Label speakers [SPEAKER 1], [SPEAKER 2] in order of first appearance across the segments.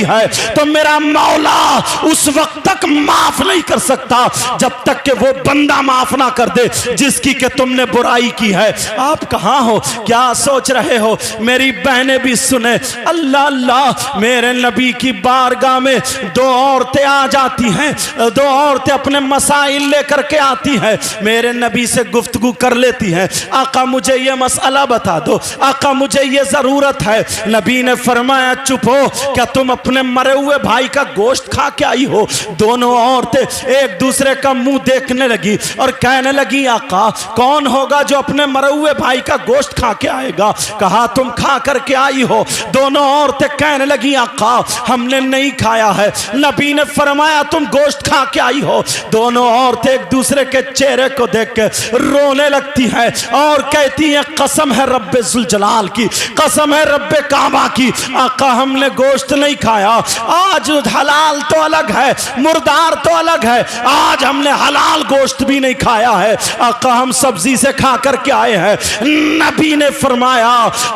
[SPEAKER 1] है तो मेरा मौला उस वक्त तक माफ नहीं कर सकता जब तक कि वो बंदा माफ ना कर दे जिसकी कि तुमने बुराई की है। आप कहां हो, क्या सोच रहे हो? मेरी बहनें भी सुने, अल्लाह अल्लाह, मेरे नबी की बारगाह में दो औरतें आ जाती हैं, दो औरतें अपने मसाइल लेकर के आती हैं, मेरे नबी से गुफ्तगू कर लेती हैं, आका मुझे ये मसला बता दो, आका मुझे ये जरूरत है। नबी ने फरमाया चुप हो, क्या तुम अपने मरे हुए भाई का गोश्त खा के आई हो? दोनों औरतें एक दूसरे का मुंह देखने लगी और कहने लगी आका कौन होगा जो अपने मरे हुए भाई का गोश्त खा के आएगा? कहा तुम खा करके आई हो। दोनों औरतें कहने लगी आका हमने नहीं खाया है। नबी ने फरमाया तुम गोश्त खा के आई हो। दोनों औरतें एक दूसरे के चेहरे को देख के रोने लगती हैं और कहती हैं कसम है रब्बे जुल जलाल की, कसम है रब्बे काबा की, आका हमने गोश्त नहीं खाया। आज हलाल तो अलग है, मुर्दार तो अलग है, आज हमने हलाल गोश्त भी नहीं खाया है, आका हम सब्जी से खा करके आए हैं। नबी ने फरमाया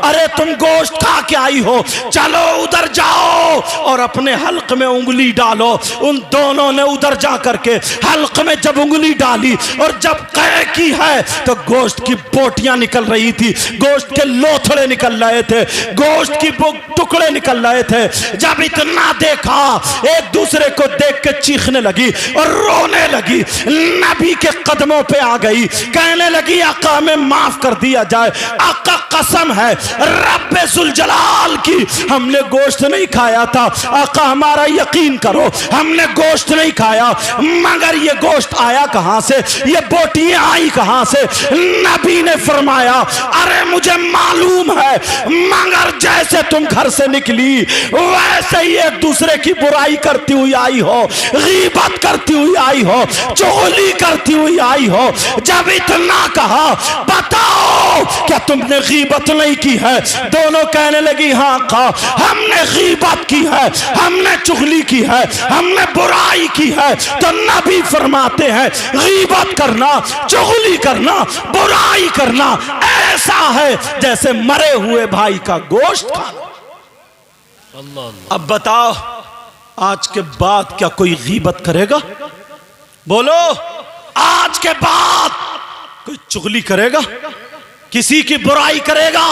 [SPEAKER 1] अरे तुम गोश्त खा के आई हो, चलो उधर जाओ और अपने हल्क में उंगली डालो। उन दोनों ने उधर जा करके हल्क में जब उंगली डाली और जब कह की है तो गोश्त की बोटियां निकल रही थी, गोश्त के लोथड़े निकल रहे थे, गोश्त की टुकड़े निकल रहे थे। जब इतना देखा एक दूसरे को देख के चीखने लगी और रोने लगी, नबी के कदमों पे आ गई, कहने लगी आका में माफ कर दिया जाए, आका कसम है रब्बे जुल जलाल की हमने गोश्त नहीं खाया था, आका हमारा यकीन करो हमने गोश्त नहीं खाया। मगर ये गोश्त आया कहां से, ये बोटियां आई कहां से? नबी ने फरमाया अरे मुझे मालूम है, मगर जैसे तुम घर से निकली वैसे ही एक दूसरे की बुराई करती हुई आई हो, गीबत करती हुई आई हो, चुगली करती हुई आई हो। जब इतना कहा बताओ क्या तुमने गीबत नहीं की है? दोनों कहने लगी हाँ खा हमने गीबत की है, हमने चुगली की है, हमने बुराई की है। तो नबी फरमाते हैं गीबत करना, चुगली करना, बुराई करना ऐसा है जैसे मरे हुए भाई का गोश्त खाना। अब बताओ आज के बाद क्या कोई गीबत करेगा? बोलो आज के बाद कोई चुगली करेगा, किसी की बुराई करेगा?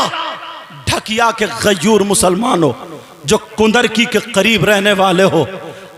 [SPEAKER 1] ढकिया के गयूर मुसलमानों जो कुंदरकी के करीब रहने वाले हो,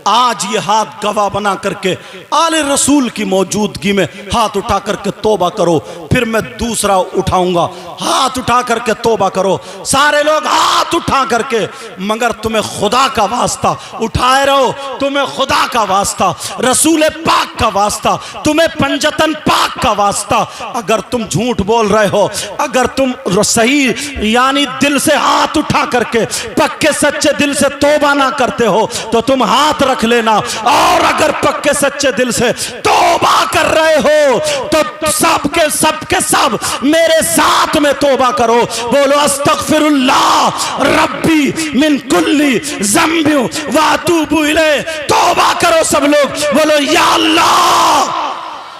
[SPEAKER 1] आज ये हाथ गवाह बना करके आले रसूल की मौजूदगी में हाथ उठा करके तौबा करो, फिर मैं दूसरा उठाऊंगा। हाथ उठा करके तौबा करो, सारे लोग हाथ उठा करके, मगर तुम्हें खुदा का वास्ता उठाए रहो, तुम्हें खुदा का वास्ता, रसूल पाक का वास्ता, तुम्हें पंजतन पाक का वास्ता। अगर तुम झूठ बोल रहे हो, अगर तुम सही यानी दिल से हाथ उठा करके पक्के सच्चे दिल से तौबा ना करते हो तो तुम हाथ रख लेना, और अगर पक्के सच्चे दिल से तौबा कर रहे हो तो सबके सब मेरे साथ में तौबा करो। बोलो अस्तगफिरुल्लाह रब्बी मिन कुल्ली ज़ंबि व अतूबु इलैह। तौबा करो सब लोग, बोलो या अल्लाह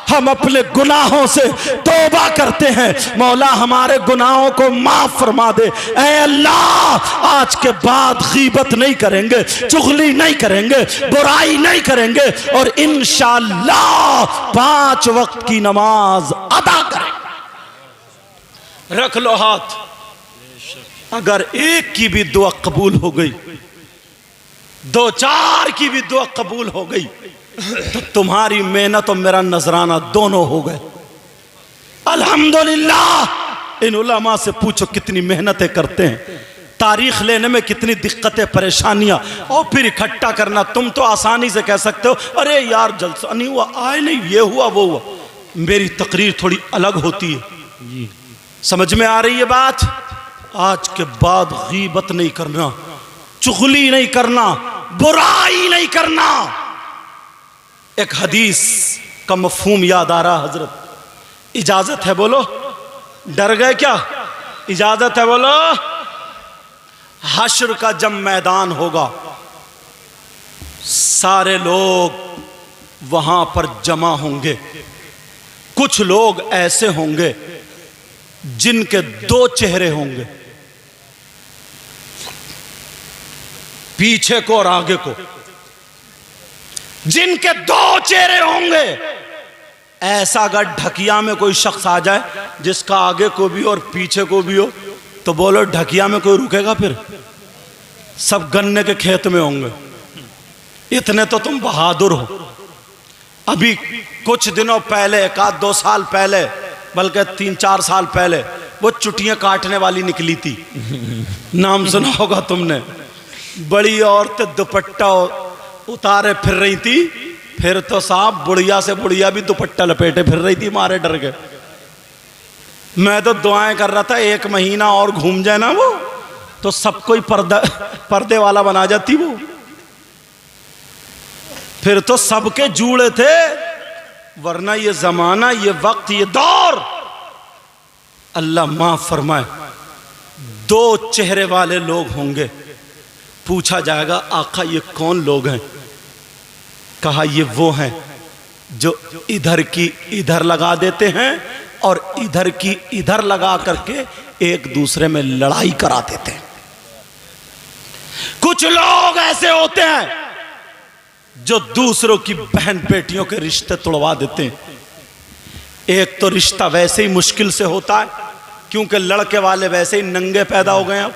[SPEAKER 1] हम अपने गुनाहों से तौबा करते हैं, मौला हमारे गुनाहों को माफ फरमा दे। ऐ अल्लाह आज के बाद गीबत नहीं करेंगे, चुगली नहीं करेंगे, बुराई नहीं करेंगे और इंशाअल्लाह 5 वक्त की नमाज अदा करेंगे। रख लो हाथ। अगर एक की भी दुआ कबूल हो गई, 2-4 की भी दुआ कबूल हो गई तो तुम्हारी मेहनत और मेरा नजराना दोनों हो गए। अल्हम्दुलिल्लाह। इन उलमा से पूछो कितनी मेहनतें करते हैं, तारीख लेने में कितनी दिक्कतें परेशानियां, और फिर इकट्ठा करना। तुम तो आसानी से कह सकते हो अरे यार जलसा नहीं हुआ, आए नहीं, ये हुआ वो हुआ। मेरी तकरीर थोड़ी अलग होती है। समझ में आ रही है बात? आज के बाद गीबत नहीं करना, चुगली नहीं करना, बुराई नहीं करना। एक हदीस का मफहूम याद आ रहा हजरत। इजाजत है बोलो? डर गए क्या? इजाजत है बोलो? हश्र का जब मैदान होगा, सारे लोग वहां पर जमा होंगे। कुछ लोग ऐसे होंगे जिनके 2 चेहरे होंगे, पीछे को और आगे को, जिनके दो चेहरे होंगे। ऐसा अगर ढकिया में कोई शख्स आ जाए जिसका आगे को भी और पीछे को भी हो, तो बोलो ढकिया में कोई रुकेगा? फिर सब गन्ने के खेत में होंगे। इतने तो तुम बहादुर हो। अभी कुछ दिनों पहले, एक आध 2 साल पहले, बल्कि 3-4 साल पहले, वो चुटियां काटने वाली निकली थी, नाम सुना होगा तुमने। बड़ी औरतें दुपट्टा उतारे फिर रही थी, फिर तो साहब बुढ़िया से बुढ़िया भी दुपट्टा लपेटे फिर रही थी मारे डर के। मैं तो दुआएं कर रहा था 1 महीना और घूम जाए ना वो, तो सबको ही पर्दे वाला बना जाती वो। फिर तो सबके जूड़े थे, वरना ये जमाना, ये वक्त, ये दौर, अल्लाह माफ फरमाए, 2 चेहरे वाले लोग होंगे। पूछा जाएगा आका ये कौन लोग हैं? कहा ये वो हैं जो इधर की इधर लगा देते हैं और इधर की इधर लगा करके एक दूसरे में लड़ाई करा देते हैं। कुछ लोग ऐसे होते हैं जो दूसरों की बहन बेटियों के रिश्ते तोड़वा देते हैं। एक तो रिश्ता वैसे ही मुश्किल से होता है, क्योंकि लड़के वाले वैसे ही नंगे पैदा हो गए, अब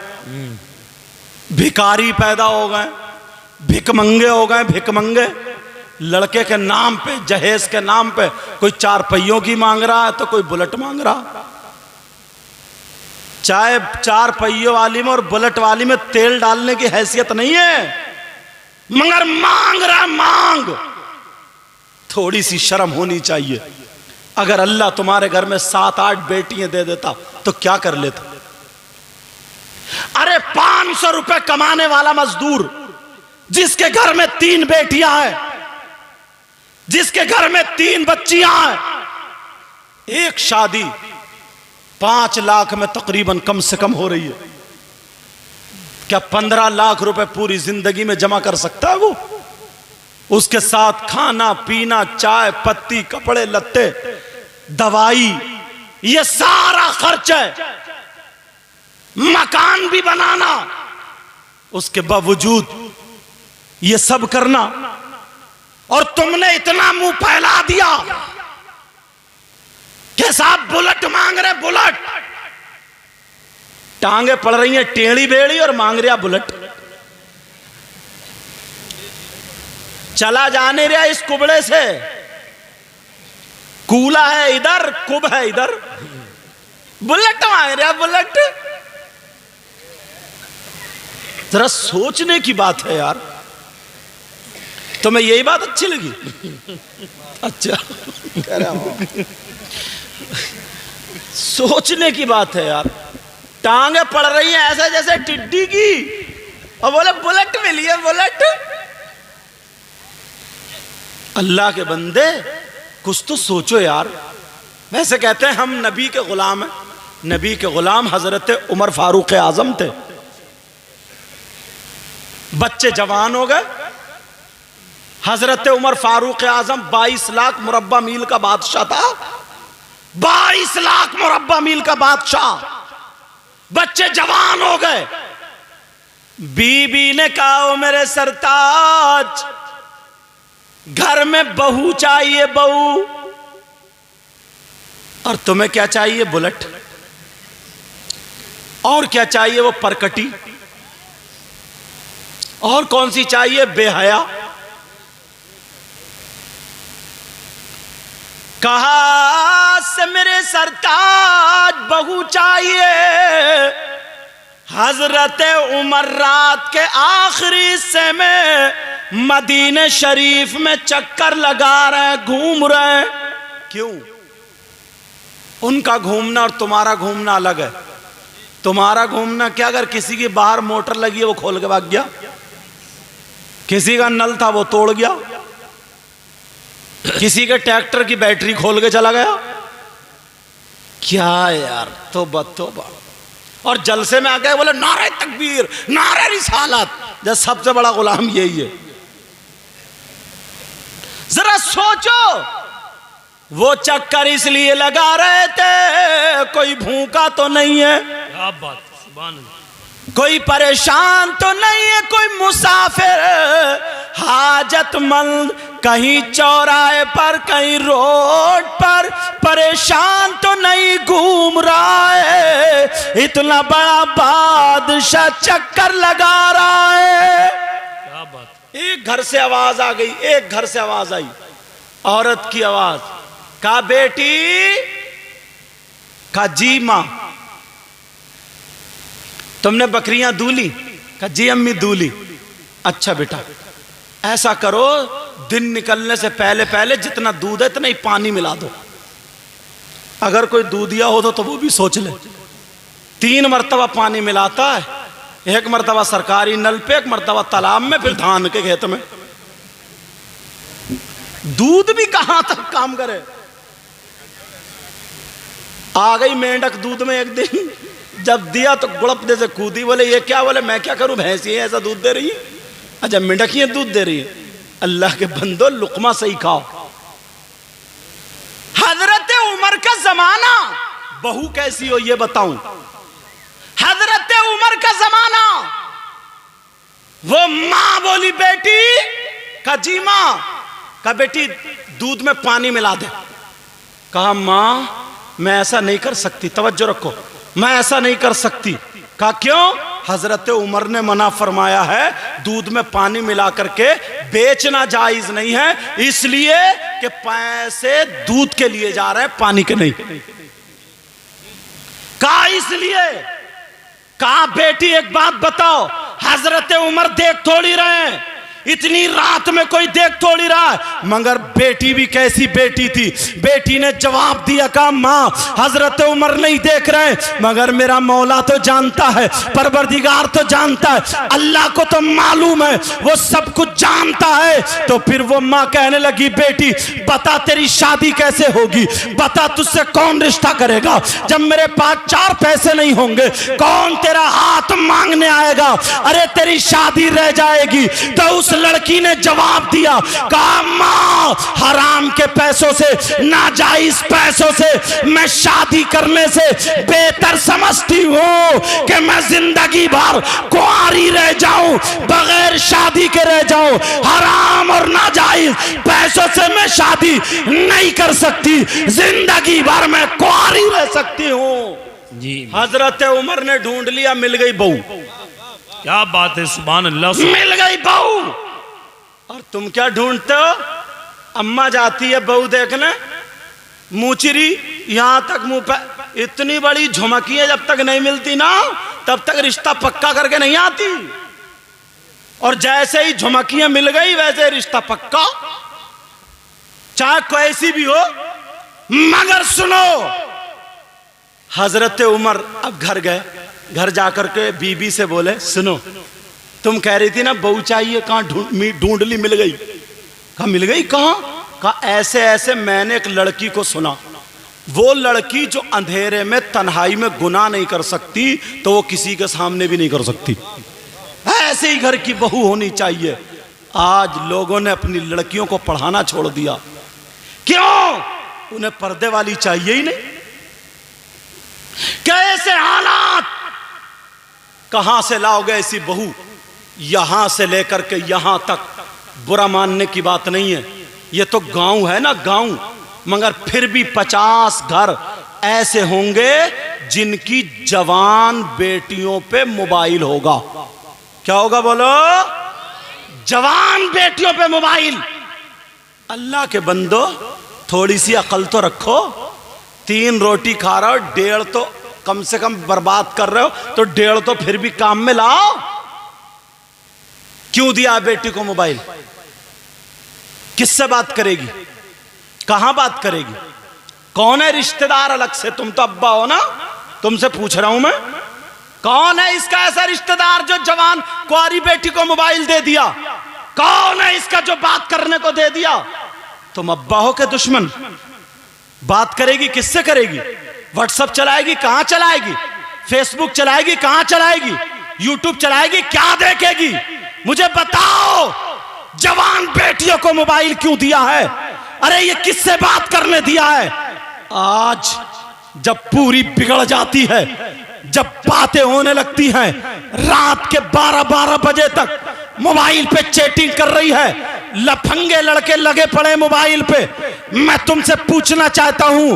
[SPEAKER 1] भिखारी पैदा हो गए, भिकमंगे हो गए, भिकमंगे। लड़के के नाम पे, जहेज के नाम पे कोई 4 पहियों की मांग रहा है तो कोई बुलेट मांग रहा। चाहे 4 पहियों वाली में और बुलेट वाली में तेल डालने की हैसियत नहीं है, मगर मांग रहा, मांग। थोड़ी सी शर्म होनी चाहिए। अगर अल्लाह तुम्हारे घर में 7-8 बेटियां दे देता तो क्या कर लेता? अरे 500 रुपए कमाने वाला मजदूर जिसके घर में 3 बेटियां हैं, जिसके घर में 3 बच्चियां हैं, एक शादी 5 लाख में तकरीबन कम से कम हो रही है। क्या 15 लाख रुपए पूरी जिंदगी में जमा कर सकता है वो? उसके साथ खाना पीना, चाय पत्ती, कपड़े लत्ते, दवाई, ये सारा खर्च है। मकान भी बनाना, उसके बावजूद ये सब करना, और तुमने इतना मुंह फैला दिया कि साहब बुलेट मांग रहे, बुलेट। टांगे पड़ रही हैं टेढ़ी बेड़ी और मांग रहा बुलेट। चला जाने रहा इस कुबड़े से, कूला है इधर, कुब है इधर, बुलेट मांग रहा, बुलेट। जरा सोचने की बात है यार। तुम्हें यही बात अच्छी लगी? अच्छा, कह रहा हूं, सोचने की बात है यार। टांगे पड़ रही हैं ऐसा जैसे टिड्डी की, और बोले बुलेट मिली है, बुलेट। अल्लाह के बंदे कुछ तो सोचो यार। वैसे कहते हैं हम नबी के गुलाम हैं। नबी के गुलाम हजरत उमर फारूक आजम थे। बच्चे जवान हो गए। हजरत उमर फारूक आजम 22 लाख मुरब्बा मील का बादशाह था। 22 लाख मुरब्बा मील का बादशाह। बच्चे जवान हो गए। बीबी ने कहा, ओ मेरे सरताज, घर में बहू चाहिए, बहू। और तुम्हें क्या चाहिए? बुलेट। और क्या चाहिए? वो परकटी। और कौन सी चाहिए? बेहया। कहा से मेरे सरताज बहू चाहिए। हजरत उमर रात के आखिरी हिस्से में मदीने शरीफ में चक्कर लगा रहे हैं, घूम रहे हैं। क्यों? उनका घूमना और तुम्हारा घूमना अलग है। तुम्हारा घूमना क्या, अगर किसी की बाहर मोटर लगी है वो खोल के भाग गया, किसी का नल था वो तोड़ गया, किसी के ट्रैक्टर की बैटरी खोल के चला गया। क्या यार, तौबा तौबा। और जलसे में आ गए बोले नारे तकबीर, नारे रिसालत। जब सबसे बड़ा गुलाम यही है। जरा सोचो, वो चक्कर इसलिए लगा रहे थे कोई भूखा तो नहीं है।
[SPEAKER 2] क्या बात, सुभान अल्लाह।
[SPEAKER 1] कोई परेशान तो नहीं है, कोई मुसाफिर हाजतमंद, कहीं चौराहे पर कहीं रोड पर, परेशान तो नहीं घूम रहा है, इतना बड़ा बादशाह चक्कर लगा रहा है। क्या बात। एक घर से आवाज आ गई, एक घर से आवाज आई, औरत की आवाज। कहा बेटी, कहा जी मां। तुमने बकरियां दूली? कहा जी अम्मी दूली। अच्छा बेटा, ऐसा करो, दिन निकलने से पहले पहले जितना दूध है इतना ही पानी मिला दो। अगर कोई दूधिया हो तो वो भी सोच ले। 3 मरतबा पानी मिलाता है, 1 मरतबा सरकारी नल पे, 1 मरतबा तालाब में, फिर धान के खेत में। दूध भी कहां तक काम करे। आ गई मेंढक दूध में एक दिन, जब दिया तो गुड़प दे से कूदी। बोले ये क्या? बोले मैं क्या करूं, भैंसी है ऐसा दूध दे रही है। अच्छा मेंढकियां दूध दे रही है। अल्लाह के बंदो, लुकमा सही खाओ। हजरत उमर का जमाना, बहू कैसी हो ये बताऊं। हजरत उमर का जमाना, वो मां बोली बेटी, का जी मां, का बेटी दूध में पानी मिला दे। कहा मां मैं ऐसा नहीं कर सकती, तवज्जो रखो, मैं ऐसा नहीं कर सकती। कहा क्यों? हजरत उमर ने मना फरमाया है, दूध में पानी मिला करके बेचना जायज नहीं है, इसलिए कि पैसे दूध के लिए जा रहे हैं, पानी के नहीं। कहा इसलिए। कहा बेटी एक बात बताओ, हजरत उमर देख थोड़ी रहे हैं, इतनी रात में कोई देख थोड़ी रहा है। मगर बेटी भी कैसी बेटी थी, बेटी ने जवाब दिया, कहा मां हजरत उमर नहीं देख रहे, मगर मेरा मौला तो जानता है, परवरदिगार तो जानता है, अल्लाह को तो मालूम है, वो सब कुछ जानता है। तो फिर वो मां कहने लगी बेटी बता तेरी शादी कैसे होगी, बता तुझसे कौन रिश्ता करेगा, जब मेरे पास 4 पैसे नहीं होंगे कौन तेरा हाथ मांगने आएगा, अरे तेरी शादी रह जाएगी। तो उस लड़की ने जवाब दिया, कहा मां हराम के पैसों से, नाजायज पैसों से मैं शादी करने से बेहतर समझती हूं कि मैं जिंदगी भर कुंवारी रह जाऊं, बगैर शादी के रह जाऊं। हराम और नाजायज पैसों से मैं शादी नहीं कर सकती, जिंदगी भर मैं कुंवारी रह सकती हूं। जी हजरत उमर ने ढूंढ लिया, मिल गई बहू।
[SPEAKER 2] क्या बात है, सुभान अल्लाह।
[SPEAKER 1] मिल गई बहू। और तुम क्या ढूंढते हो? अम्मा जाती है बहू देखने, मुचरी यहां तक मुंह पे, इतनी बड़ी झुमकी है, जब तक नहीं मिलती ना तब तक रिश्ता पक्का करके नहीं आती। और जैसे ही झुमकियां मिल गई वैसे रिश्ता पक्का, चाहे कैसी भी हो। मगर सुनो, हजरत उमर अब घर गए, घर जाकर के बीबी से बोले सुनो तुम कह रही थी ना बहू चाहिए, कहां ढूंढ ली, मिल गई। कहा मिल गई कहां? कहा ऐसे ऐसे मैंने एक लड़की को सुना, वो लड़की जो अंधेरे में तन्हाई में गुनाह नहीं कर सकती तो वो किसी के सामने भी नहीं कर सकती, ऐसे ही घर की बहू होनी चाहिए। आज लोगों ने अपनी लड़कियों को पढ़ाना छोड़ दिया, क्यों? उन्हें पर्दे वाली चाहिए ही नहीं। कैसे हालात, कहां से लाओगे ऐसी बहू? यहां से लेकर के यहां तक, बुरा मानने की बात नहीं है, ये तो गांव है ना, गांव। मगर फिर भी 50 घर ऐसे होंगे जिनकी जवान बेटियों पे मोबाइल होगा। क्या होगा बोलो? जवान बेटियों पे मोबाइल। अल्लाह के बंदो थोड़ी सी अकल तो रखो। 3 रोटी खा रहे हो, 1.5 तो कम से कम बर्बाद कर रहे हो, तो 1.5 तो फिर भी काम में लाओ। क्यों दिया बेटी को मोबाइल? किससे बात करेगी, कहां बात करेगी, कौन है रिश्तेदार अलग से? तुम तो अब्बा हो ना, तुमसे पूछ रहा हूं मैं, कौन है इसका ऐसा रिश्तेदार जो जवान कुंवारी बेटी को मोबाइल दे दिया? कौन है इसका जो बात करने को दे दिया? तुम अब्बा हो के दुश्मन? बात करेगी किससे करेगी? व्हाट्सएप चलाएगी, कहां चलाएगी? फेसबुक चलाएगी, कहां चलाएगी? यूट्यूब चलाएगी, क्या देखेगी? मुझे बताओ, जवान बेटियों को मोबाइल क्यों दिया है? अरे ये किससे बात करने दिया है? आज जब पूरी बिगड़ जाती है, जब बातें होने लगती हैं रात के 12-12 बजे तक मोबाइल पे चैटिंग कर रही है, लफंगे लड़के लगे पड़े मोबाइल पे। मैं तुमसे पूछना चाहता हूं,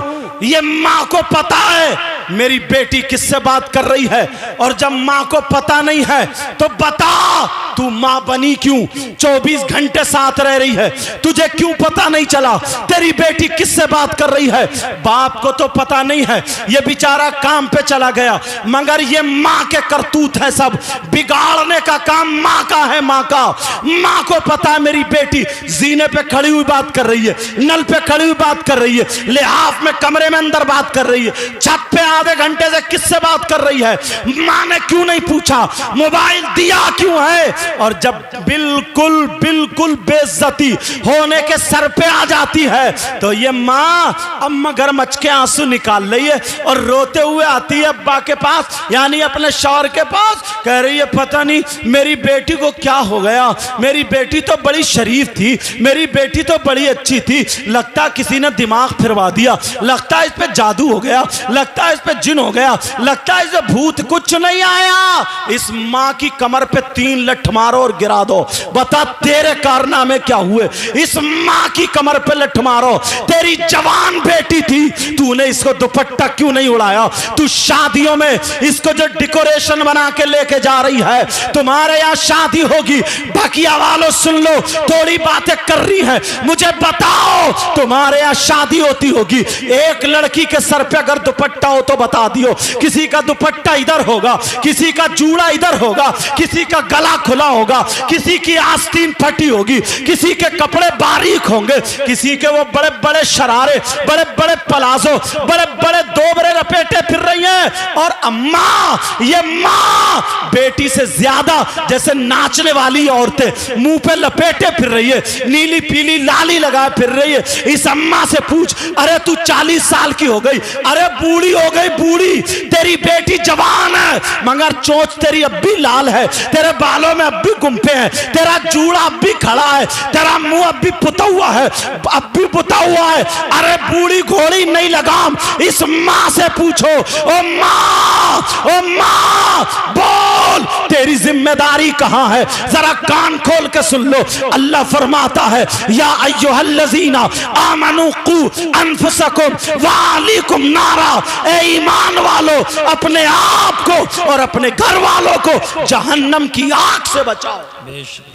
[SPEAKER 1] ये माँ को पता है मेरी बेटी किससे बात कर रही है? और जब माँ को पता नहीं है तो बता, तू माँ बनी क्यों? 24 घंटे साथ रह रही है, तुझे क्यों पता नहीं चला तेरी बेटी किससे बात कर रही है? बाप को तो पता नहीं है, ये बेचारा काम पे चला गया, मगर ये माँ के करतूत है, सब बिगाड़ने का काम माँ का है, माँ का। माँ को पता है मेरी बेटी जीने पे खड़ी हुई बात कर रही है, नल पे खड़ी हुई बात कर रही है, लिहाफ में कमरे में अंदर बात कर रही है, छत पे आधे घंटे से किससे बात कर रही है? माँ ने क्यों नहीं पूछा? मोबाइल दिया क्यों है? और जब बिल्कुल बिल्कुल बेइज्जती होने के सर पे आ जाती है तो ये माँ अब मगरमच्छ के आंसू निकाल रही है और रोते हुए आती है अब्बा के पास, यानी अपने शौहर के पास। कह रही है पता नहीं मेरी बेटी को क्या हो गया, मेरी बेटी तो बड़ी शरीफ थी, मेरी बेटी तो बड़ी अच्छी थी, लगता किसी ने दिमाग फिरवा दिया, लगता है इस पे जादू हो गया, लगता है इस पे जिन हो गया, लगता है इस पे भूत। कुछ नहीं आया। इस माँ की कमर पे 3 लठ मारो और गिरा दो, बता तेरे कारनामे क्या हुए? इस माँ की कमर पे लठ मारो, तेरी जवान बेटी थी, तूने इसको दुपट्टा क्यों नहीं उड़ाया? तू शादियों में इसको जो डेकोरेशन बना के लेके जा रही है, तुम्हारे यहाँ शादी होगी, भकिया वालों सुन लो, थोड़ी बातें कर रही है, मुझे बताओ तुम्हारे यहाँ शादी होती होगी, एक लड़की के सर पे अगर दुपट्टा हो तो बता दियो, किसी का दुपट्टा इधर होगा, किसी का जूड़ा इधर होगा, किसी का गला खुला होगा, किसी की आस्तीन फटी होगी, किसी के कपड़े बारीक होंगे, किसी के वो बड़े बड़े शरारे, बड़े बड़े पलाजो, बड़े बड़े दोबरे लपेटे फिर रही हैं। और अम्मा, ये माँ बेटी से ज्यादा जैसे नाचने वाली औरतें मुंह पे लपेटे फिर रही है, नीली पीली लाली लगाए फिर रही है। इस अम्मा से पूछ, अरे तू 40 साल की हो गई, अरे बूढ़ी हो गई, बूढ़ी, तेरी बेटी जवान है मगर चोंच तेरी अब भी लाल है, तेरे बालों में अब भी गुम्फे हैं, तेरा जूड़ा अब भी खड़ा है, तेरा मुंह अब भी पुता हुआ है, अब भी पुता हुआ है। अरे बूढ़ी घोड़ी नहीं लगाम, इस माँ से पूछो। ओ माँ, ओ माँ, बोल तेरी जिम्मेदारी कहाँ है? जरा कान खोल के सुन लो। अल्लाह फरमाता है, या अय्युहल्लज़ीना आमनू कू अनफुसकुम व अहलीकुम नारा, ए ईमान वालों अपने आप को और अपने घर वालों को जहन्नम की आग से बचाओ।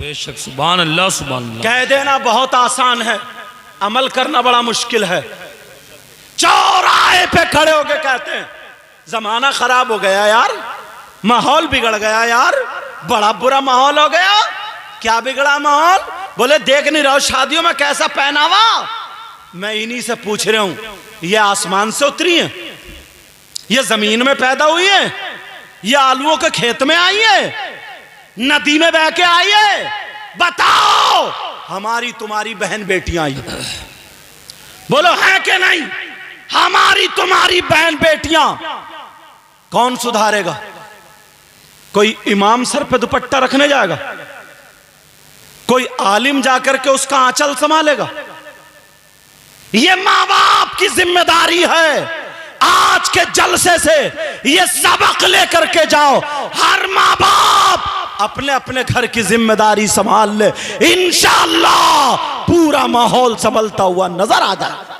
[SPEAKER 2] बेशक सुभान अल्लाह, सुभान अल्लाह।
[SPEAKER 1] कह देना बहुत आसान है, अमल करना बड़ा मुश्किल है। चौराहे पे खड़े होके कहते हैं जमाना खराब हो गया यार, माहौल बिगड़ गया यार, बड़ा बुरा माहौल हो गया। क्या बिगड़ा माहौल? बोले देख नहीं रहो शादियों में कैसा पहनावा। मैं इन्हीं से पूछ रहा हूं, ये आसमान से उतरी है, ये जमीन में पैदा हुई है, ये आलूओं के खेत में आई है, नदी में बह के आई है? बताओ, हमारी तुम्हारी बहन बेटियां आई, बोलो है कि नहीं? हमारी तुम्हारी बहन बेटियां, कौन सुधारेगा? कोई इमाम सर पे दुपट्टा रखने जाएगा? कोई आलिम जाकर के उसका आंचल संभालेगा? ये माँ बाप की जिम्मेदारी है। आज के जलसे से ये सबक लेकर के जाओ, हर माँ बाप अपने अपने घर की जिम्मेदारी संभाल ले, इंशाअल्लाह पूरा माहौल संभलता हुआ नजर आ जाए।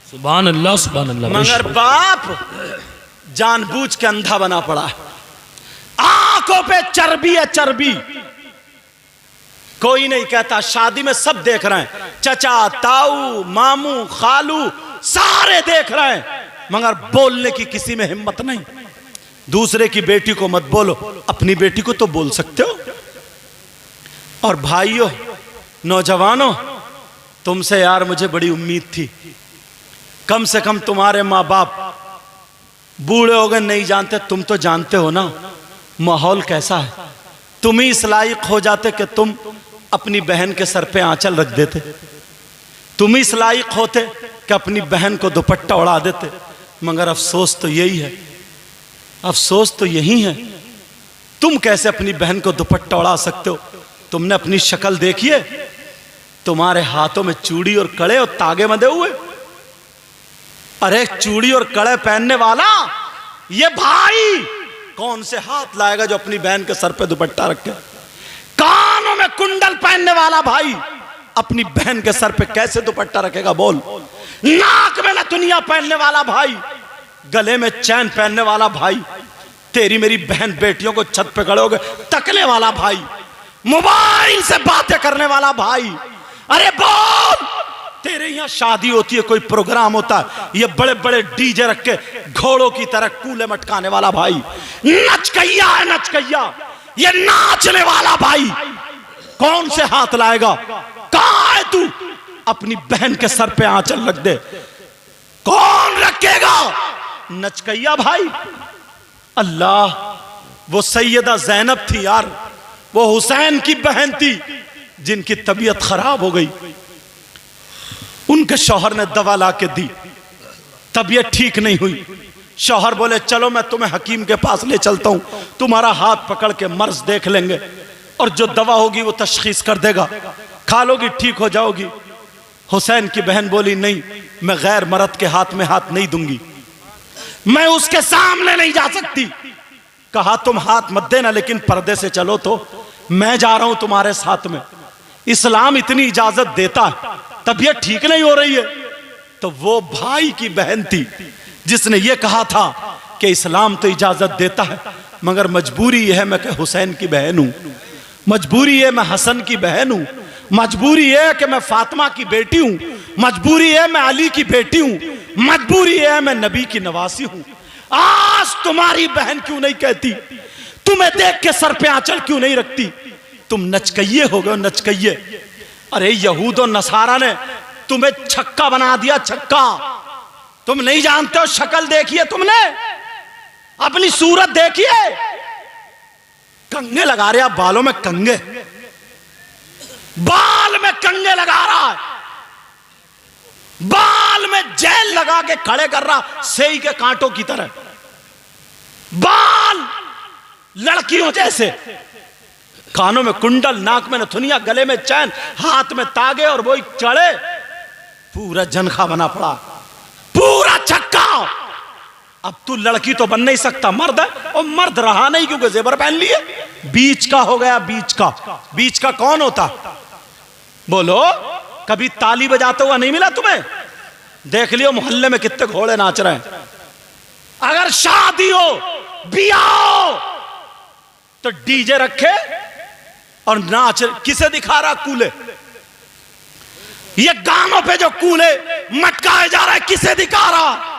[SPEAKER 2] सुभान अल्लाह, सुभान अल्लाह।
[SPEAKER 1] मगर बाप जानबूझ के अंधा बना पड़ा है, आंखों पे चर्बी है, चर्बी। कोई नहीं कहता, शादी में सब देख रहे हैं, चचा, ताऊ, मामू, खालू सारे देख रहे हैं, मगर बोलने की किसी में हिम्मत नहीं। दूसरे की बेटी को मत बोलो, अपनी बेटी को तो बोल सकते हो। और भाइयों, नौजवानों, तुमसे यार मुझे बड़ी उम्मीद थी, कम से कम तुम्हारे माँ बाप बूढ़े हो गए नहीं जानते, तुम तो जानते हो ना माहौल कैसा है। तुम ही इस लायक हो जाते कि तुम अपनी बहन के सर पे आंचल रख देते, तुम ही इस लायक होते कि अपनी बहन को दुपट्टा उड़ा देते। मगर अफसोस तो यही है, अफसोस तो यही है, तुम कैसे अपनी बहन को दुपट्टा उड़ा सकते हो? तुमने अपनी शक्ल देखी है? तुम्हारे हाथों में चूड़ी और कड़े और तागे बंधे हुए। अरे चूड़ी और कड़े पहनने वाला ये भाई कौन से हाथ लाएगा जो अपनी बहन के सर पे दुपट्टा रखे? कानों में कुंडल पहनने वाला भाई अपनी बहन के सर पे कैसे दुपट्टा रखेगा? बोल। नाक में नथुनिया पहनने वाला भाई, गले में चैन पहनने वाला भाई, तेरी मेरी बहन बेटियों को छत पे खड़े होकर तकने वाला भाई, मोबाइल से बातें करने वाला भाई, अरे बोल। तेरे यहाँ शादी होती है, कोई प्रोग्राम होता है, ये बड़े बड़े डीजे रख के घोड़ों की तरह कूले मटकाने वाला भाई, नचकैया है नचकैया, ये नाचने वाला भाई कौन से हाथ लाएगा? कहां है तू? अपनी बहन के सर पे आंचल रख दे, कौन रखेगा? नचकैया भाई। अल्लाह, वो सैयदा ज़ैनब थी यार, वो हुसैन की बहन थी जिनकी तबीयत खराब हो गई। उनके शौहर ने दवा ला के दी, तबीयत ठीक नहीं हुई। शौहर बोले चलो मैं तुम्हें हकीम के पास ले चलता हूं, तुम्हारा हाथ पकड़ के मर्ज देख लेंगे और जो दवा होगी वो तशखीस कर देगा, खा लोगी ठीक हो जाओगी। हुसैन की बहन बोली नहीं, मैं गैर मर्द के हाथ में हाथ नहीं दूंगी, मैं उसके सामने नहीं जा सकती। कहा तुम हाथ मत देना, लेकिन पर्दे से चलो तो मैं जा रहा हूं तुम्हारे साथ में। इस्लाम इतनी इजाजत देता है, तबीयत ठीक नहीं हो रही है। तो वो भाई की बहन थी जिसने ये कहा था कि इस्लाम तो इजाजत देता है, मगर मजबूरी यह है मैं कि हुसैन की बहन हूं, मजबूरी है मैं हसन की बहन हूं, मजबूरी है कि मैं फातिमा की बेटी हूं, मजबूरी है मैं अली की बेटी हूं, मजबूरी है मैं नबी की नवासी हूं। आज तुम्हारी बहन क्यों नहीं कहती? तुम्हें देख के सर पे आंचल क्यों नहीं रखती? तुम नचकइये हो गए, नचकइये। अरे यहूद और नसारा ने तुम्हें छक्का बना दिया, छक्का। तुम नहीं जानते हो, शक्ल देखिए तुमने, अपनी सूरत देखिए, कंगे लगा रहे, बालों में कंगे, बाल में कंगे लगा रहा है, बाल में जेल लगा के खड़े कर रहा सेई के कांटों की तरह, बाल लड़कियों जैसे, कानों में कुंडल, नाक में नथुनिया, गले में चैन, हाथ में तागे और वही चढ़े, पूरा जनखा बना पड़ा, पूरा छक्का। अब तू लड़की तो बन नहीं सकता, मर्द है, और मर्द रहा नहीं क्योंकि जेवर पहन लिए। बीच का हो गया, बीच का। बीच का कौन होता? बोलो, कभी ताली बजाते हुआ नहीं मिला तुम्हें? देख लियो मोहल्ले में कितने घोड़े नाच रहे हैं। अगर शादी हो, बियाह हो, तो डीजे रखे और नाच। किसे दिखा रहा? कूले। ये गानों पे जो कूले मटकाए जा रहा है, किसे दिखा रहा?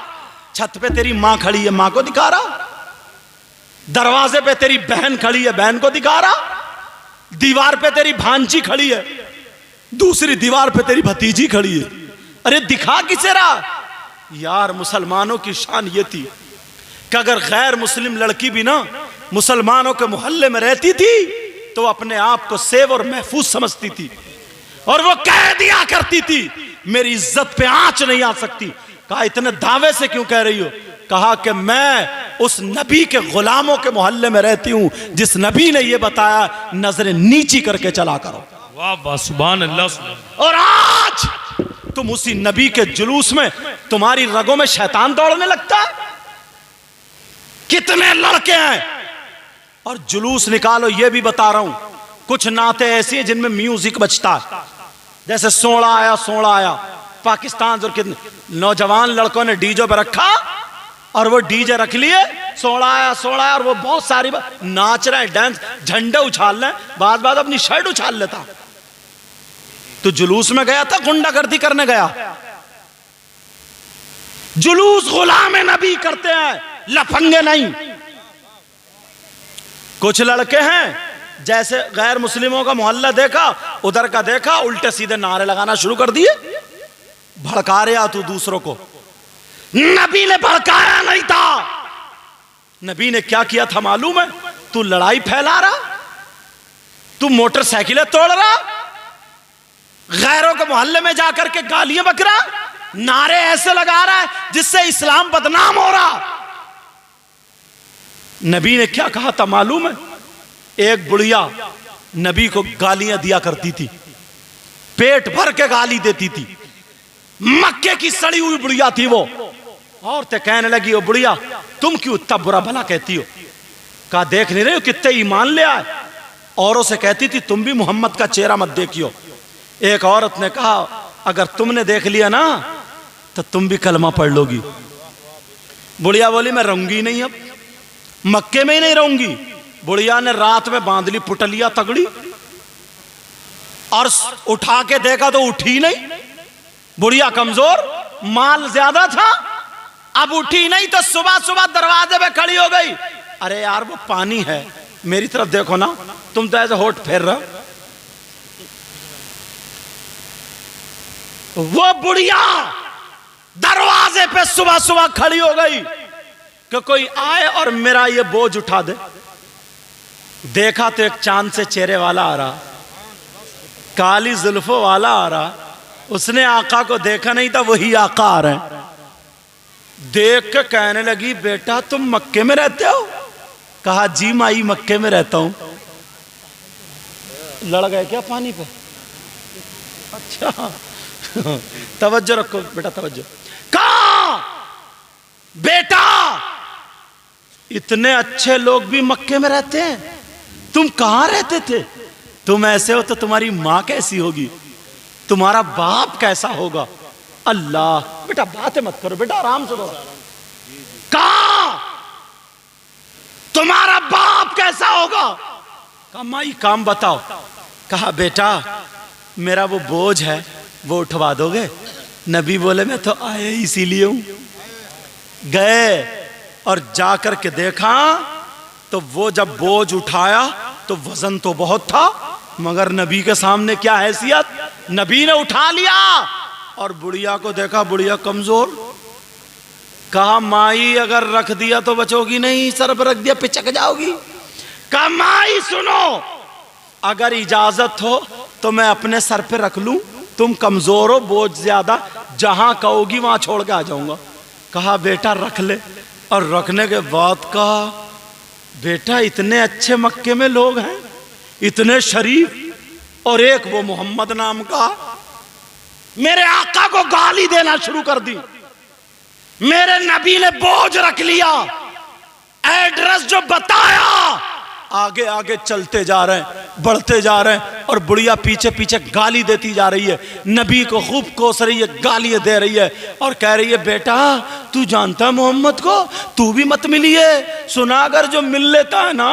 [SPEAKER 1] छत पे तेरी मां खड़ी है, मां को दिखा रहा। दरवाजे पे तेरी बहन खड़ी है, बहन को दिखा रहा। दीवार पे तेरी भांजी खड़ी है, दूसरी दीवार पे तेरी भतीजी खड़ी है। अरे दिखा किसे रहा? यार मुसलमानों की शान ये थी कि अगर गैर मुस्लिम लड़की भी ना मुसलमानों के मोहल्ले में रहती थी तो अपने आप को सेव और महफूज समझती थी, और वो कह दिया करती थी मेरी इज्जत पे आंच नहीं आ सकती। कहा इतने दावे से क्यों कह रही हो? कहा कि मैं उस नबी के गुलामों के मोहल्ले में रहती हूं जिस नबी ने यह बताया नजरें नीची करके चला करो।
[SPEAKER 2] वाह वाह, सुभान अल्लाह।
[SPEAKER 1] और आज तुम उसी नबी के जुलूस में, तुम्हारी रगों में शैतान दौड़ने लगता है। कितने लड़के हैं, और जुलूस निकालो। ये भी बता रहा हूं, कुछ नाते ऐसी हैं जिनमें म्यूजिक बजता है, जैसे सोड़ा आया सोड़ा आया पाकिस्तान। और कितने नौजवान लड़कों ने डीजे पे रखा, और वो डीजे रख लिए, सोड़ा आया, और वो बहुत सारी नाच रहे हैं, डांस, झंडे उछाल रहे हैं, बाद बाद अपनी शर्ट उछाल लेता। तो जुलूस में गया था, गुंडागर्दी करने गया। जुलूस गुलाम नबी करते हैं, लफंगे नहीं। कुछ लड़के हैं जैसे गैर मुस्लिमों का मोहल्ला देखा, उधर का देखा, उल्टे सीधे नारे लगाना शुरू कर दिए। भड़का रहा तू दूसरों को। नबी ने भड़काया नहीं था। नबी ने क्या किया था मालूम है? तू लड़ाई फैला रहा, तू मोटरसाइकिलें तोड़ रहा, गैरों के मोहल्ले में जाकर के गालियां बक रहा, नारे ऐसे लगा रहा है जिससे इस्लाम बदनाम हो रहा। नबी ने क्या कहा था मालूम है? एक बुढ़िया नबी को गालियां दिया करती थी, पेट भर के गाली देती थी। मक्के की सड़ी हुई बुढ़िया थी वो, औरतें कहने लगी, ओ बुढ़िया तुम क्यों इतना बुरा भला कहती हो? कहा देख नहीं रहे हो कितने ईमान ले आए? औरों से कहती थी तुम भी मोहम्मद का चेहरा मत देखियो। एक औरत ने कहा अगर तुमने देख लिया ना तो तुम भी कलमा पढ़ लोगी। बुढ़िया बोली मैं रहूंगी नहीं, अब मक्के में ही नहीं रहूंगी। बुढ़िया ने रात में बांध ली पुटलिया तगड़ी और उठा के देखा तो उठी नहीं। बुढ़िया कमजोर, माल ज्यादा था, अब उठी नहीं तो सुबह सुबह दरवाजे पे खड़ी हो गई। अरे यार वो पानी है, मेरी तरफ देखो ना, तुम तो ऐसे होठ फेर रहे हो। वो बुढ़िया दरवाजे पे सुबह सुबह खड़ी हो गई कि कोई आए और मेरा ये बोझ उठा दे। देखा तो एक चांद से चेहरे वाला आ रहा, काली जुल्फों वाला आ रहा। उसने आका को देखा नहीं था, वही आका आ रहे हैं। देख के कहने लगी बेटा तुम मक्के में रहते हो? कहा जी माई मक्के में रहता हूं। लड़ गए क्या पानी पे? अच्छा तवज्जो रखो बेटा, तवज्जो। कहा बेटा इतने अच्छे लोग भी मक्के में रहते हैं, तुम कहां रहते थे? तुम ऐसे हो तो तुम्हारी मां कैसी होगी, तुम्हारा बाप कैसा होगा? अल्लाह बेटा बातें मत करो बेटा, आराम से बोलो। कहा तुम्हारा बाप कैसा होगा? कहा माई काम बताओ। कहा बेटा मेरा वो बोझ है वो उठवा दोगे? नबी बोले मैं तो आया इसीलिए हूं। गए और जाकर के देखा तो वो जब बोझ उठाया तो वजन तो बहुत था, मगर नबी के सामने क्या हैसियत। नबी ने उठा लिया और बुढ़िया को देखा, बुढ़िया कमजोर। कहा माई अगर रख दिया तो बचोगी नहीं, सर पर रख दिया पिचक जाओगी। कहा माई सुनो, अगर इजाजत हो तो मैं अपने सर पे रख लूं, तुम कमजोर हो, बोझ ज्यादा, जहां कहोगी वहां छोड़ के आ जाऊंगा। कहा बेटा रख ले। और रखने के बाद कहा बेटा इतने अच्छे मक्के में लोग हैं, इतने शरीफ, और एक वो मोहम्मद नाम का मेरे आका को गाली देना शुरू कर दी। मेरे नबी ने बोझ रख लिया, एड्रेस जो बताया, आगे आगे चलते जा रहे हैं, बढ़ते जा रहे हैं, और बुढ़िया पीछे पीछे गाली देती जा रही है। नबी को खूब कोस रही है, गालियां दे रही है और कह रही है बेटा तू जानता है मोहम्मद को, तू भी मत मिलिए। सुना अगर जो मिल लेता है ना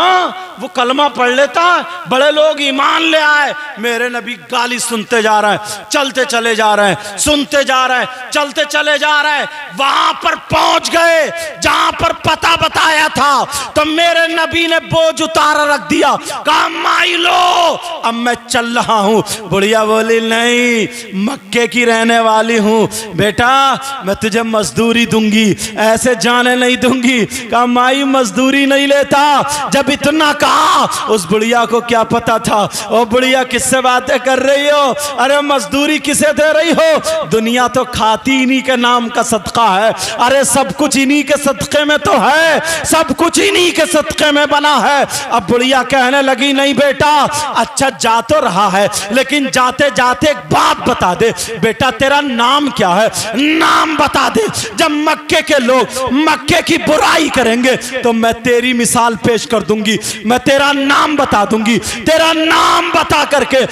[SPEAKER 1] वो कलमा पढ़ लेता है, बड़े लोग ईमान ले आए। मेरे नबी गाली सुनते जा रहे हैं, चलते चले जा रहे हैं, सुनते जा रहे हैं, चलते चले जा रहे हैं। वहां पर पहुंच गए जहां पर पता बताया था, तो मेरे नबी ने बोझ उतारा रख दिया। कहा माई लो अब मैं चल रहा हूं। बुढ़िया बोली नहीं मक्के की रहने वाली हूं बेटा, मैं तुझे मजदूरी दूंगी, ऐसे जाने नहीं दूंगी। कहा माई मजदूरी नहीं लेता। जब इतना कहा उस बुढ़िया को क्या पता था, ओ बुढ़िया किससे बातें कर रही हो? अरे मजदूरी किसे दे रही हो? दुनिया तो खाती इन्हीं के नाम का सदका है। अरे सब कुछ इन्हीं के सदके में तो है, सब कुछ इन्हीं के सदके में बना है। अब बुढ़िया कहने लगी नहीं बेटा, अच्छा जा तो रहा है लेकिन जाते जाते एक बात बता दे, बेटा तेरा नाम क्या है? नाम बता दे। जब मक्के के लोग मक्के की बुराई करेंगे तो मैं तेरी मिसाल पेश कर दूंगी, मैं तेरा नाम बता दूंगी। तेरा नाम बता करके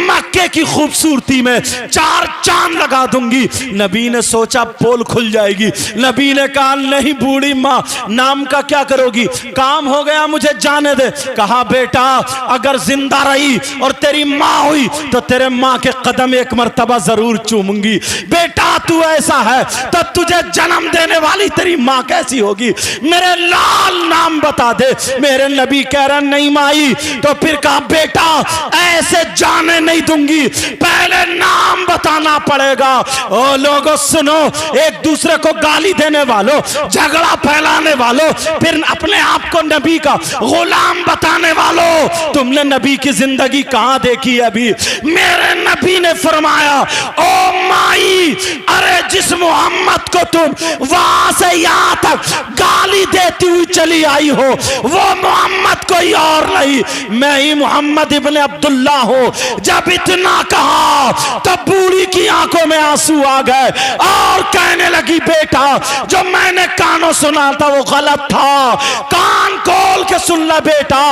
[SPEAKER 1] मक्के की खूबसूरती में चार चांद लगा दूंगी। नबी ने सोचा पोल खुल जाएगी। नबी ने कहा नहीं बूढ़ी माँ, नाम का क्या करोगी? काम हो गया, मुझे जाने दे। कहा बेटा अगर जिंदा रही और तेरी माँ हुई तो तेरे माँ के कदम एक मर्तबा जरूर चूमूंगी। बेटा तू ऐसा है तो तुझे जन्म देने वाली तेरी माँ कैसी होगी? मेरे लाल नाम बता दे। मेरे नबी कह रहा नहीं माई। तो फिर कहा बेटा ऐसे जाने नहीं दूंगी, पहले नाम बताना पड़ेगा। ओ लोगों सुनो, एक दूसरे को गाली देने वालों, झगड़ा फैलाने वालों, फिर अपने आप को नबी का गुलाम बताने वालों, तुमने नबी की जिंदगी कहां देखी है अभी? मेरे नबी ने फरमाया ओ माई, अरे जिस मोहम्मद को तुम वहां से यहां तक गाली देती हुई चली आई हो, वो मोहम्मद को कोई और नहीं, मैं ही मोहम्मद इब्ने अब्दुल्ला हूं। जब इतना कहा तब बूढ़ी की आंखों में आंसू आ गए और कहने लगी, बेटा जो मैंने कानों सुना था वो गलत था, कान खोल के सुन ले बेटा,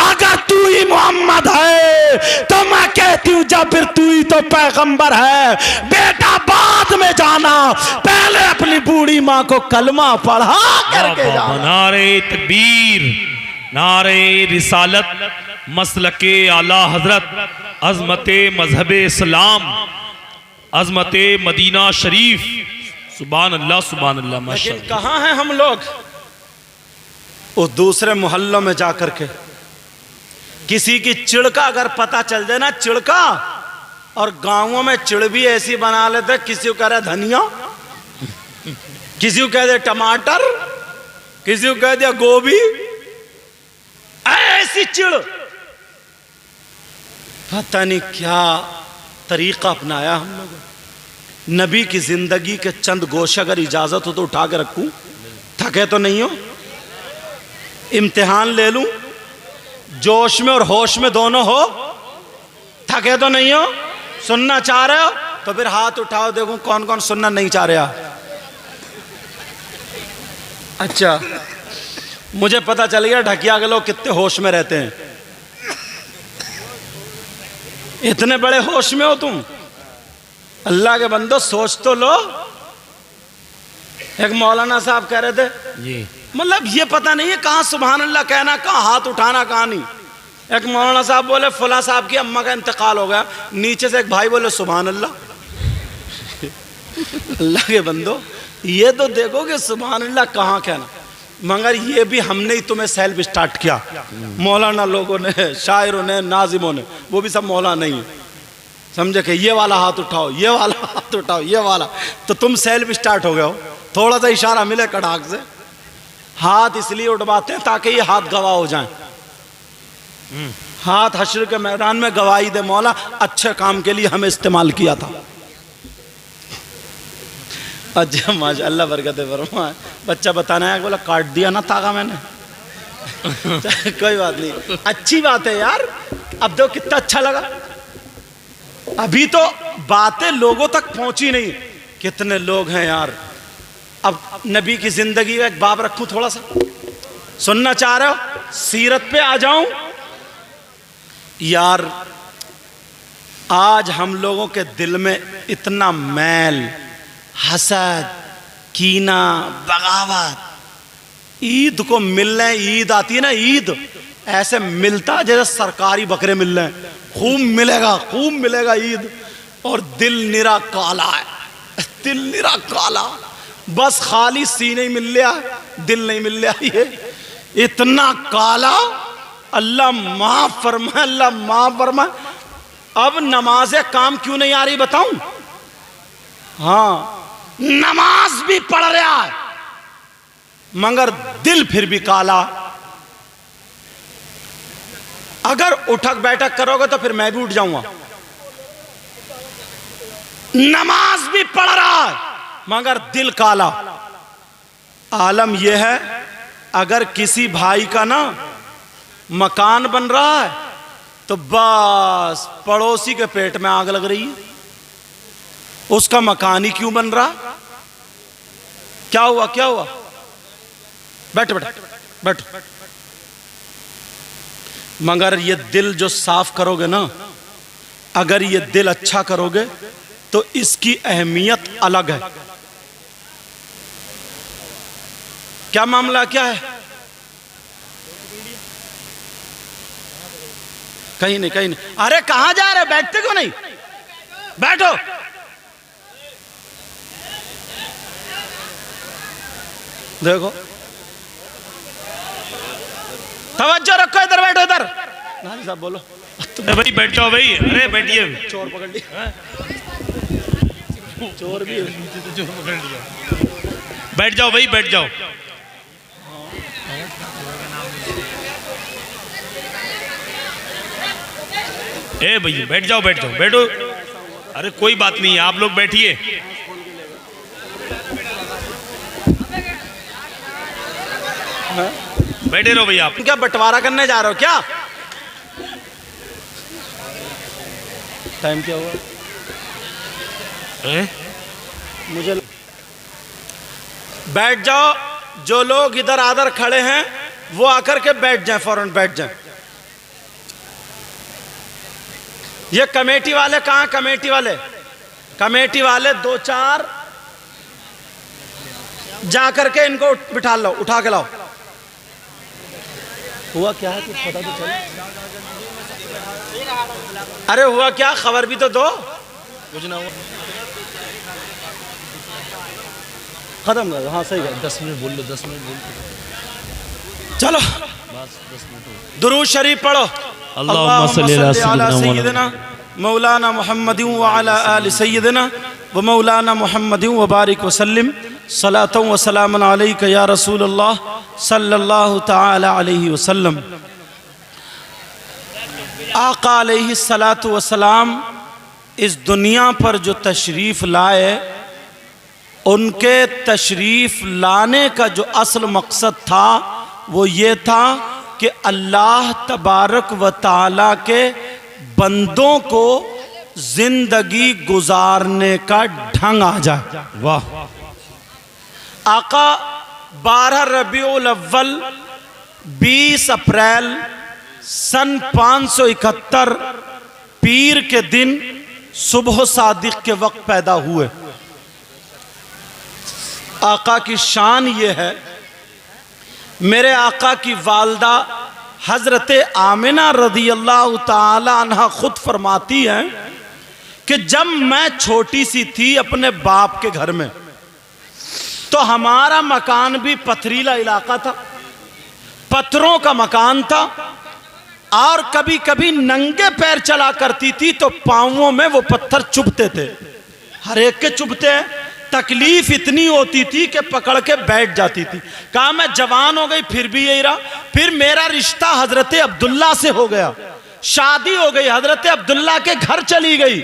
[SPEAKER 1] अगर तू ही मोहम्मद है तो मैं कहती हूं जा फिर तू ही तो पैगंबर है। बेटा बाद में जाना, पहले अपनी बूढ़ी माँ को कलमा पढ़ा करके जाना।
[SPEAKER 2] नारे तकबीर, नारे रिसालत, मसलके आला हजरत, अजमते मजहबे इस्लाम, अजमते मदीना शरीफ। सुभान अल्लाह, सुभान अल्लाह,
[SPEAKER 1] लेकिन
[SPEAKER 2] माशाअल्लाह।
[SPEAKER 1] कहाँ हैं हम लोग? उस दूसरे मोहल्लों में जाकर के किसी की चिड़ का अगर पता चल जाए ना, चिड़ का, और गांवों में चिड़ भी ऐसी बना लेते, किसी को कह रहे धनिया, किसी को कह दे टमाटर, किसी को कह दिया गोभी, ऐसी चिड़। पता नहीं क्या तरीका अपनाया हम लोगों। नबी की जिंदगी के चंद गोशे अगर इजाजत हो तो उठा के रखूं, थके तो नहीं हो, इम्तिहान ले लूं, जोश में और होश में दोनों हो, थके तो नहीं हो, सुनना चाह रहे हो तो फिर हाथ उठाओ, देखूं कौन कौन सुनना नहीं चाह रहा। अच्छा, मुझे पता चल गया ढकिया के लोग कितने होश में रहते हैं। इतने बड़े होश में हो तुम, अल्लाह के बंदो सोच तो लो। एक मौलाना साहब कह रहे थे
[SPEAKER 2] जी,
[SPEAKER 1] मतलब ये पता नहीं है कहाँ सुभान अल्लाह कहना, कहाँ हाथ उठाना, कहाँ नहीं। एक मौलाना साहब बोले फला साहब की अम्मा का इंतकाल हो गया, नीचे से एक भाई बोले सुभान अल्लाह। अल्लाह के बंदो ये तो देखो कि सुभान अल्लाह कहाँ कहना, मगर ये भी हमने ही तुम्हें सेल्फ स्टार्ट किया। मौलाना लोगों ने, शायरों ने, नाजिमों ने, वो भी सब मौलाना नहीं है, समझे कि ये वाला हाथ उठाओ, ये वाला हाथ उठाओ, ये वाला, तो तुम सेल्फ स्टार्ट हो गए हो। थोड़ा सा इशारा मिले कड़ाक से हाथ इसलिए उठवाते हैं ताकि ये हाथ गवाह हो जाएं। हाथ हश्र के मैदान में गवाही दे, मौला अच्छे काम के लिए हमें इस्तेमाल किया था। अच्छा माशाअल्लाह बरकत फरमाए। बच्चा बताना है, बोला काट दिया ना तागा मैंने। कोई बात नहीं, अच्छी बात है यार। अब देखो कितना अच्छा लगा, अभी तो बातें लोगों तक पहुंची नहीं, कितने लोग हैं यार। अब नबी की जिंदगी का एक बाब रखूं, थोड़ा सा सुनना चाह रहे हो, सीरत पे आ जाऊं यार। आज हम लोगों के दिल में इतना मैल, हसद, कीना, बगावत, ईद को मिलने, ईद आती है ना, ईद ऐसे मिलता जैसे सरकारी बकरे मिल रहे हैं, खूब मिलेगा ईद, और दिल निरा काला है, दिल निरा काला, बस खाली सीने ही मिल लिया, दिल नहीं मिल लिया। ये इतना काला, अल्लाह माफ फरमाए, अल्लाह माफ फरमाए। अब नमाज़े काम क्यों नहीं आ रही बताऊं? हाँ, नमाज भी पढ़ रहा है मगर दिल फिर भी काला। अगर उठक बैठक करोगे तो फिर मैं भी उठ जाऊंगा। नमाज भी पढ़ रहा है मगर दिल काला। आलम यह है, अगर किसी भाई का ना मकान बन रहा है तो बस पड़ोसी के पेट में आग लग रही है, उसका मकान ही क्यों बन रहा? क्या हुआ, क्या हुआ? बैठो बैठो बैठो। मगर ये दिल जो साफ करोगे ना, अगर ये दिल अच्छा करोगे तो इसकी अहमियत अलग है। क्या मामला क्या है? कहीं नहीं, कहीं नहीं। अरे कहां जा रहे, बैठते क्यों नहीं? बैठो। देखो, तवज्जो रखो, इधर बैठो, इधर। नानी साहब बोलो।
[SPEAKER 2] भाई बैठ जाओ भाई। अरे बैठिए।
[SPEAKER 1] चोर पकड़ लिया, चोर भी
[SPEAKER 2] चोर पकड़ लिया। बैठ जाओ भाई, बैठ जाओ। ए भैया बैठ जाओ, बैठ जाओ, बैठो। अरे कोई बात नहीं है, आप लोग बैठिए। बैठे रहो भैया आप।
[SPEAKER 1] क्या बंटवारा करने जा रहे हो क्या? टाइम क्या हुआ? मुझे बैठ जाओ। जो लोग इधर आधर खड़े हैं वो आकर के बैठ जाएं, फौरन बैठ जाएं। ये कमेटी वाले कहाँ? कमेटी वाले, कमेटी वाले दो चार जाकर के इनको बिठा लो, उठा के लाओ। हुआ क्या है कुछ पता तो चले। अरे हुआ क्या, खबर भी तो दो। कुछ ना हुआ, खत्म कर। हाँ सही है,
[SPEAKER 3] 10 मिनट बोल लो, 10 मिनट बोल लो।
[SPEAKER 1] चलो
[SPEAKER 3] बस 10 मिनट।
[SPEAKER 1] दुरूद शरीफ पढ़ो।
[SPEAKER 3] अल्लाहुम्मा सल्ली अला
[SPEAKER 1] सय्यिदिना मौलाना मुहम्मदिन व अला आलि सय्यिदिना व मौलाना मुहम्मदिन व बारिक व सल्लिम सलातु व सलामुन अलैका या रसूल अल्लाह सल्लल्लाहु तआला अलैहि वसल्लम। आका अलैहि सलातु व सलाम इस दुनिया पर जो तशरीफ़ लाए, उनके तशरीफ़ लाने का जो असल मकसद था वो ये था कि अल्लाह तबारक व ताला के बंदों को जिंदगी गुजारने का ढंग आ जाए।
[SPEAKER 3] वाह।
[SPEAKER 1] आका 12 रबीउल अव्वल 20 अप्रैल सन 571 पीर के दिन सुबह सादिक के वक्त पैदा हुए। आका की शान ये है, मेरे आका की वालदा हजरत आमिना रदी अल्लाह ताला अन्हा खुद फरमाती हैं कि जब मैं छोटी सी थी अपने बाप के घर में, तो हमारा मकान भी पथरीला इलाका था, पत्थरों का मकान था, और कभी कभी नंगे पैर चला करती थी तो पांवों में वो पत्थर चुभते थे, हर एक के चुभते हैं। तकलीफ इतनी होती थी कि पकड़ के बैठ जाती थी। कहा मैं जवान हो गई फिर भी यही रहा। फिर मेरा रिश्ता हजरत अब्दुल्ला से हो गया, शादी हो गई, हजरत अब्दुल्ला के घर चली गई।